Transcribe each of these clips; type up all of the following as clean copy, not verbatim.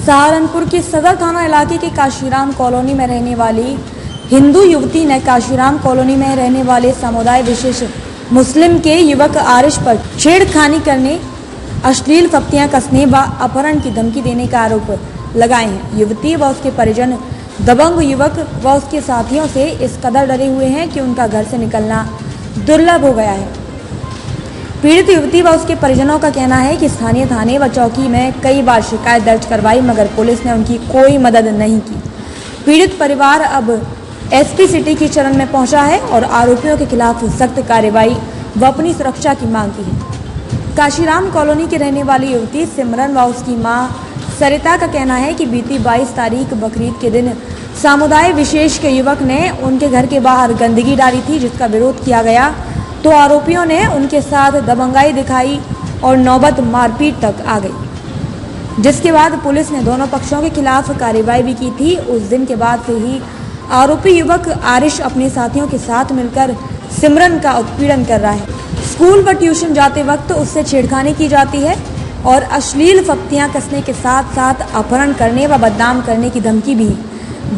सहारनपुर के सदर थाना इलाके के काशीराम कॉलोनी में रहने वाली हिंदू युवती ने काशीराम कॉलोनी में रहने वाले समुदाय विशेष मुस्लिम के युवक आरिश पर छेड़खानी करने, अश्लील फप्तियां कसने व अपहरण की धमकी देने का आरोप लगाए हैं। युवती व उसके परिजन दबंग युवक व उसके साथियों से इस कदर डरे हुए हैं कि उनका घर से निकलना दुर्लभ हो गया है। पीड़ित युवती व उसके परिजनों का कहना है कि स्थानीय थाने व चौकी में कई बार शिकायत दर्ज करवाई मगर पुलिस ने उनकी कोई मदद नहीं की। पीड़ित परिवार अब एसपी सिटी की चरण में पहुंचा है और आरोपियों के खिलाफ सख्त कार्रवाई व अपनी सुरक्षा की मांग की है। काशीराम कॉलोनी की रहने वाली युवती सिमरन व उसकी मां सरिता का कहना है कि बीती 22 तारीख बकरीद के दिन समुदाय विशेष के युवक ने उनके घर के बाहर गंदगी डाली थी, जिसका विरोध किया गया तो आरोपियों ने उनके साथ दबंगाई दिखाई और नौबत मारपीट तक आ गई, जिसके बाद पुलिस ने दोनों पक्षों के खिलाफ कार्रवाई भी की थी। उस दिन के बाद से ही आरोपी युवक आरिश अपने साथियों के साथ मिलकर सिमरन का उत्पीड़न कर रहा है। स्कूल व ट्यूशन जाते वक्त उससे छेड़खानी की जाती है और अश्लील फप्तियां कसने के साथ साथ अपहरण करने व बदनाम करने की धमकी भी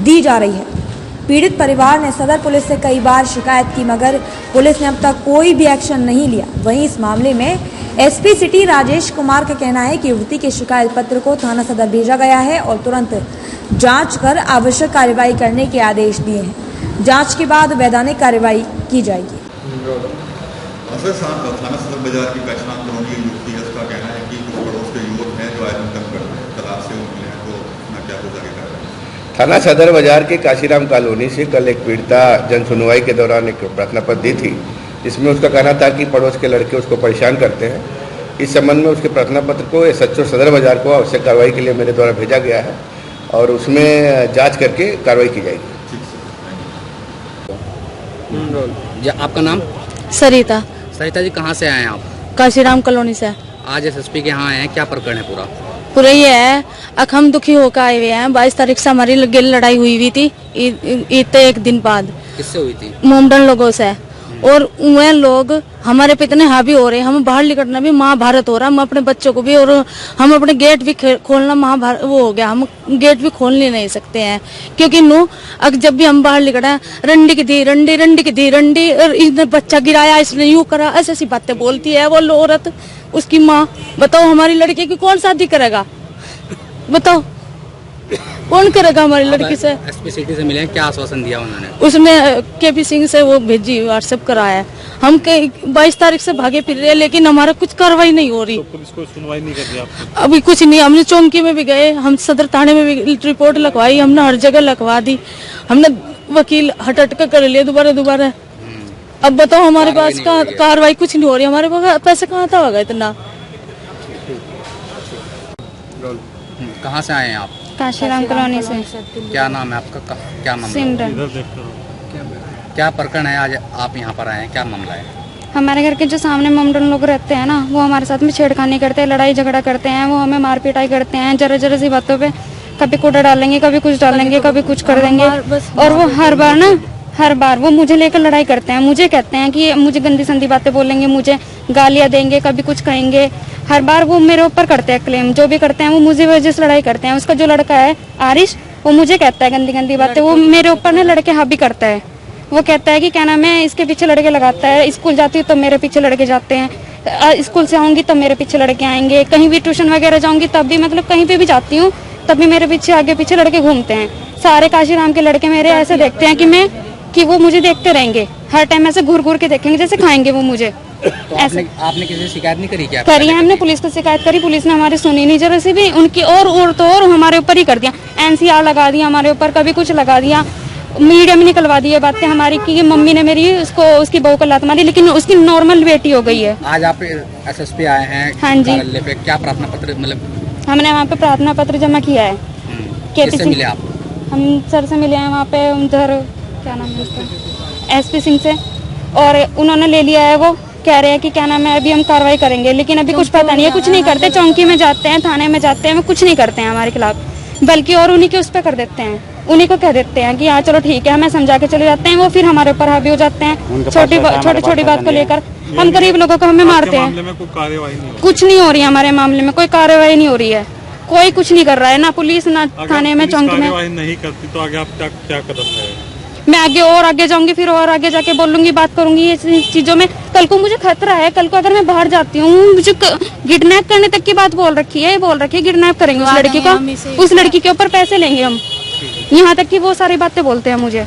दी जा रही है। पीड़ित परिवार ने सदर पुलिस से कई बार शिकायत की मगर पुलिस ने अब तक कोई भी एक्शन नहीं लिया। वहीं इस मामले में एसपी सिटी राजेश कुमार का कहना है कि युवती के शिकायत पत्र को थाना सदर भेजा गया है और तुरंत जांच कर आवश्यक कार्रवाई करने के आदेश दिए हैं। जांच के बाद वैधानिक कार्रवाई की जाएगी। थाना सदर बाजार की काशीराम कॉलोनी युवती है, उसका कहना है कि कुछ पड़ोस के युवक हैं जो आयोजन कर तलाक से उठे हैं, तो अपना क्या कुछ आगे कर रहे हैं। थाना सदर बाजार के काशीराम कॉलोनी से कल एक पीड़िता जन सुनवाई के दौरान एक प्रार्थना पत्र दी थी, जिसमें उसका कहना था कि पड़ोस के लड़के उसको परेशान करते हैं। इस संबंध में उसके प्रार्थना पत्र को एसएचओ सदर बाजार को आवश्यक कार्रवाई के लिए मेरे द्वारा भेजा गया है और उसमें जांच करके कार्रवाई की जाएगी। आपका नाम? सरिता। सरिता जी, कहाँ से आए हैं आप? काशीराम कॉलोनी से। आज एसएसपी के यहाँ आए हैं, क्या प्रकरण है पूरा ये है, हम दुखी होकर आए हुए हैं। 22 तारीख से हमारी लड़ाई हुई थी ईद एक दिन बाद। किससे हुई थी? मोमडन लोगों से। और वे लोग हमारे पे इतने हावी हो रहे हैं, हम बाहर निकलना भी महाभारत हो रहा है, हम अपने बच्चों को भी और हम अपने गेट भी खोलना महाभारत वो हो गया, हम गेट भी खोल नहीं सकते हैं क्योंकि जब भी हम बाहर निकले रंडी की दी रंडी और इसने बच्चा गिराया, इसने यूं करा, ऐसी बातें बोलती है वो औरत। उसकी माँ, बताओ हमारी लड़की की कौन शादी करेगा? बताओ कौन करेगा हमारी लड़की से? एसपी सिटी से मिले, क्या आश्वासन दिया उन्होंने? उसने केपी सिंह से वो भेजी, व्हाट्सएप कराया है। हम 22 तारीख से भागे फिर रहे लेकिन हमारा कुछ कार्रवाई नहीं हो रही। तो पुलिस कोई सुनवाई नहीं कर रही आपको? अभी कुछ नहीं। हमने चौकी में भी गए, हम सदर थाने में भी रिपोर्ट लिखवाई, हमने हर जगह लिखवा दी, हमने वकील हट कर लिया दोबारा। अब बताओ हमारे पास कार्रवाई कुछ नहीं हो रही, हमारे पास पैसे कहाँ था होगा इतना। कहाँ से आए हैं आप? काशीराम कॉलोनी से। क्या नाम है आपका? क्या मामला? सिमरन। क्या प्रकरण है, आज आप यहाँ पर आए हैं, क्या मामला है? हमारे घर के जो सामने मोमडन लोग रहते हैं ना, वो हमारे साथ में छेड़खानी करते हैं, लड़ाई झगड़ा करते हैं, वो हमें मार पिटाई करते हैं जरा सी बातों पे। कभी कूड़ा डालेंगे, कभी कुछ डालेंगे, कभी कुछ कर देंगे। और वो हर बार वो मुझे लेकर लड़ाई करते हैं, मुझे कहते हैं कि मुझे गंदी संदी बातें बोलेंगे, मुझे गालियां देंगे, कभी कुछ कहेंगे। हर बार वो मेरे ऊपर करते हैं क्लेम, जो भी करते हैं वो मुझे वजह से लड़ाई करते हैं। उसका जो लड़का है आरिश, वो मुझे कहता है गंदी बातें, वो मेरे ऊपर ना लड़के हावी करता है। वो कहता है कि क्या नाम है, इसके पीछे लड़के लगाता है, स्कूल जाती हूँ तो मेरे पीछे लड़के जाते हैं, स्कूल से आऊंगी तो मेरे पीछे लड़के आएंगे, कहीं भी ट्यूशन वगैरह जाऊंगी तब भी, मतलब कहीं पे भी जाती हूँ तब भी मेरे पीछे आगे पीछे लड़के घूमते हैं। सारे काशीराम के लड़के मेरे ऐसे देखते हैं कि वो मुझे देखते रहेंगे, हर टाइम ऐसे घूर के देखेंगे जैसे खाएंगे वो मुझे। तो आपने किसी से शिकायत नहीं करी क्या? करी है, हमने पुलिस को शिकायत करी, पुलिस ने हमारी सुनी नहीं जरा सी भी। उनकी और हमारे ऊपर ही कर दिया, एनसीआर लगा दिया हमारे ऊपर, कभी कुछ लगा दिया, मीडिया में निकलवा दी है बातें हमारी कि मम्मी ने मेरी उसकी बहू को लात मारी, लेकिन उसकी नॉर्मल बेटी हो गई है। आज आप एसएसपी आए हैं? हाँ जी। क्या प्रार्थना पत्र, मतलब हमने वहाँ पे प्रार्थना पत्र जमा किया है। किससे मिले आप? हम सर से मिले हैं वहाँ पे, उधर क्या नाम है उसका, एसपी सिंह से, और उन्होंने ले लिया है। वो कह रहे हैं कि क्या नाम है अभी हम कार्रवाई करेंगे, लेकिन अभी कुछ पता नहीं है, कुछ नहीं करते। चौकी में जाते हैं, थाने में जाते हैं, वो कुछ नहीं करते हैं हमारे खिलाफ, बल्कि और उन्हीं के उस पर कर देते हैं, उन्हीं को कह देते हैं कि हाँ चलो ठीक है, हमें समझा के चले जाते हैं। वो फिर हमारे ऊपर हावी हो जाते हैं, छोटी बात को लेकर। हम गरीब लोगों को हमें मारते हैं, कुछ नहीं हो रही है हमारे मामले में, कोई कार्रवाई नहीं हो रही है, कोई कुछ नहीं कर रहा है, ना पुलिस ना अगर थाने में पुलिस चौकी में। कार्यवाही नहीं करती तो आगे आप क्या कदम है? मैं आगे और आगे जाऊंगी, फिर और आगे जाके बोलूंगी, बात करूंगी ये चीजों में। कल को मुझे खतरा है, कल को अगर मैं बाहर जाती हूँ, मुझे किडनैप करने तक की बात बोल रखी है, ये बोल रखी है किडनैप करेंगे उस लड़की को, उस लड़की के ऊपर पैसे लेंगे हम, यहाँ तक कि वो सारी बातें बोलते हैं मुझे।